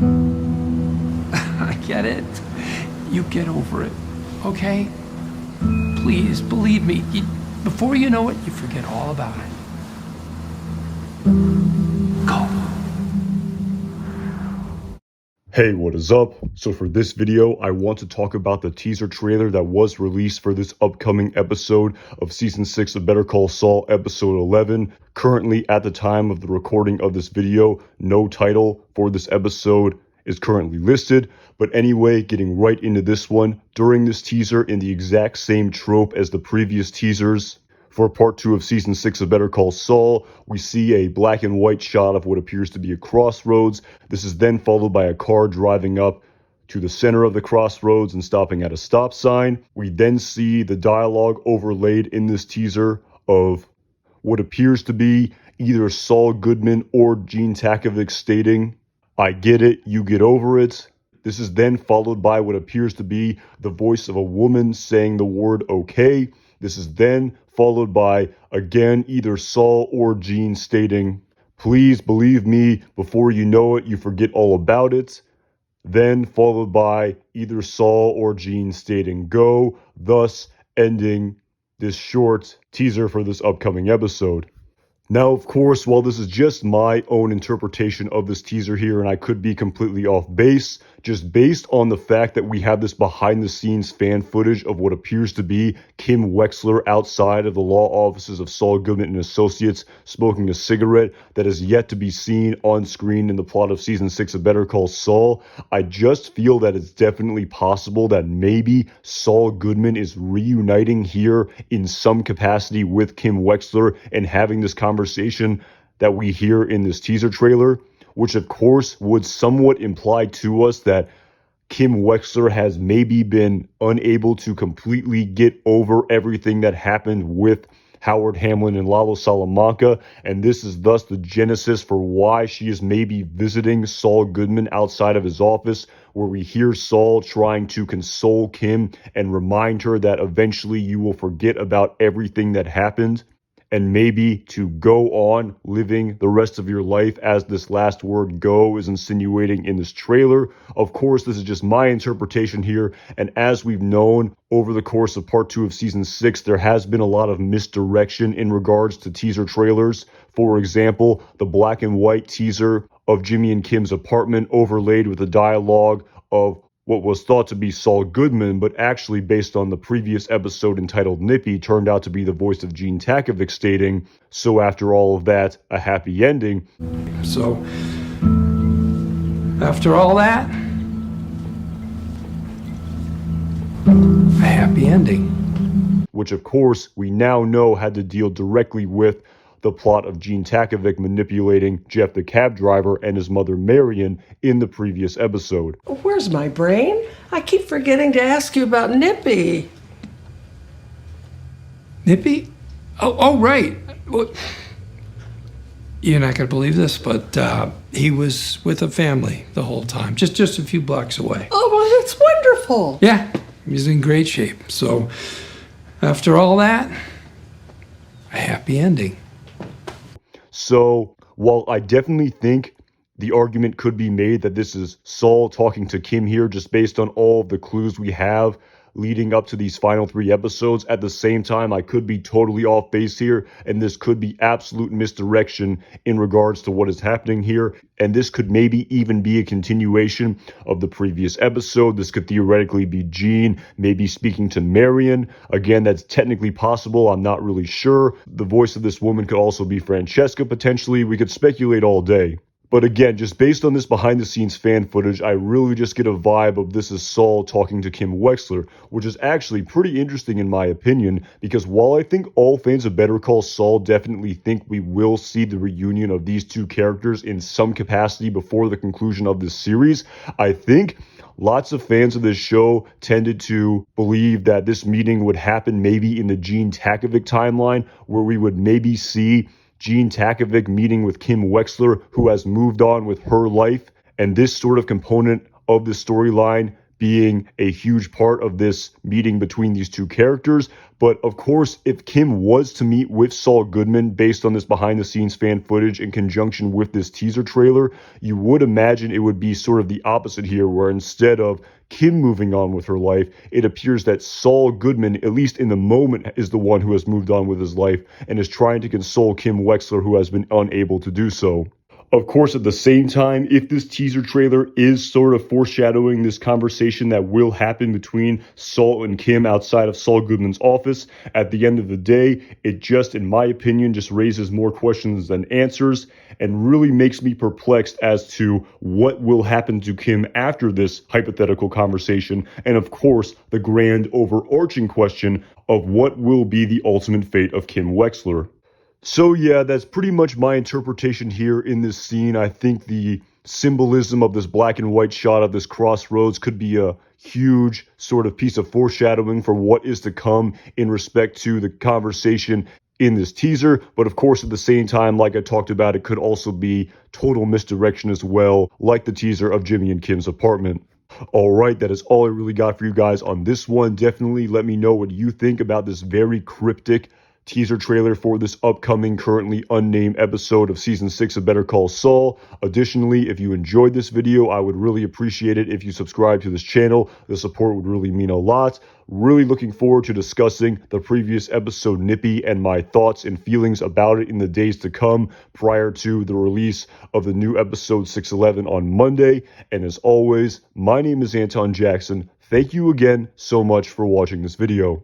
I get it. You get over it, okay? Please, believe me. Before you know it, you forget all about it. Go. Hey, what is up? So for this video, I want to talk about the teaser trailer that was released for this upcoming episode of Season 6 of Better Call Saul, Episode 11. Currently, at the time of the recording of this video, no title for this episode is currently listed. But anyway, getting right into this one, during this teaser, in the exact same trope as the previous teasers, for part 2 of Season 6 of Better Call Saul, we see a black and white shot of what appears to be a crossroads. This is then followed by a car driving up to the center of the crossroads and stopping at a stop sign. We then see the dialogue overlaid in this teaser of what appears to be either Saul Goodman or Gene Takovic stating, "I get it, you get over it." This is then followed by what appears to be the voice of a woman saying the word "okay." This is then followed by, again, either Saul or Gene stating, "Please believe me, before you know it, you forget all about it." Then followed by either Saul or Gene stating "go," thus ending this short teaser for this upcoming episode. Now, of course, while this is just my own interpretation of this teaser here, and I could be completely off base, just based on the fact that we have this behind-the-scenes fan footage of what appears to be Kim Wexler outside of the law offices of Saul Goodman and Associates smoking a cigarette that is yet to be seen on screen in the plot of Season 6 of Better Call Saul, I just feel that it's definitely possible that maybe Saul Goodman is reuniting here in some capacity with Kim Wexler and having this conversation that we hear in this teaser trailer, which of course would somewhat imply to us that Kim Wexler has maybe been unable to completely get over everything that happened with Howard Hamlin and Lalo Salamanca, and this is thus the genesis for why she is maybe visiting Saul Goodman outside of his office, where we hear Saul trying to console Kim and remind her that eventually you will forget about everything that happened, and maybe to go on living the rest of your life, as this last word "go" is insinuating in this trailer. Of course, this is just my interpretation here, and as we've known over the course of part 2 of Season 6, there has been a lot of misdirection in regards to teaser trailers. For example, the black and white teaser of Jimmy and Kim's apartment overlaid with the dialogue of what was thought to be Saul Goodman, but actually based on the previous episode entitled Nippy, turned out to be the voice of Gene Takovic stating, "So after all of that, a happy ending." So, after all that, a happy ending. Which of course we now know had to deal directly with the plot of Gene Takovic manipulating Jeff the cab driver and his mother Marion in the previous episode. Where's my brain? I keep forgetting to ask you about Nippy. Nippy? Oh, right. Well, you're not going to believe this, but he was with a family the whole time, just a few blocks away. Oh, well, that's wonderful. Yeah, he's in great shape. So, after all that, a happy ending. So, while I definitely think the argument could be made that this is Saul talking to Kim here, just based on all of the clues we have leading up to these final 3 episodes, at the same time, I could be totally off base here, and this could be absolute misdirection in regards to what is happening here, and this could maybe even be a continuation of the previous episode. This could theoretically be Gene maybe speaking to Marion. Again, that's technically possible. I'm not really sure. The voice of this woman could also be Francesca, potentially. We could speculate all day. But again, just based on this behind-the-scenes fan footage, I really just get a vibe of this is Saul talking to Kim Wexler, which is actually pretty interesting in my opinion, because while I think all fans of Better Call Saul definitely think we will see the reunion of these two characters in some capacity before the conclusion of this series, I think lots of fans of this show tended to believe that this meeting would happen maybe in the Gene Takovic timeline, where we would maybe see Gene Takovic meeting with Kim Wexler, who has moved on with her life, and this sort of component of the storyline being a huge part of this meeting between these two characters. But of course, if Kim was to meet with Saul Goodman based on this behind the scenes fan footage in conjunction with this teaser trailer, you would imagine it would be sort of the opposite here, where instead of Kim moving on with her life, it appears that Saul Goodman, at least in the moment, is the one who has moved on with his life and is trying to console Kim Wexler, who has been unable to do so. Of course, at the same time, if this teaser trailer is sort of foreshadowing this conversation that will happen between Saul and Kim outside of Saul Goodman's office, at the end of the day, it just, in my opinion, just raises more questions than answers and really makes me perplexed as to what will happen to Kim after this hypothetical conversation. And of course, the grand overarching question of what will be the ultimate fate of Kim Wexler. So yeah, that's pretty much my interpretation here in this scene. I think the symbolism of this black and white shot of this crossroads could be a huge sort of piece of foreshadowing for what is to come in respect to the conversation in this teaser. But of course, at the same time, like I talked about, it could also be total misdirection as well, like the teaser of Jimmy and Kim's apartment. All right, that is all I really got for you guys on this one. Definitely let me know what you think about this very cryptic teaser trailer for this upcoming, currently unnamed episode of season 6 of Better Call Saul. Additionally, if you enjoyed this video, I would really appreciate it if you subscribe to this channel. The support would really mean a lot. Really looking forward to discussing the previous episode, Nippy, and my thoughts and feelings about it in the days to come prior to the release of the new episode 611 on Monday. And as always, my name is Anton Jackson. Thank you again so much for watching this video.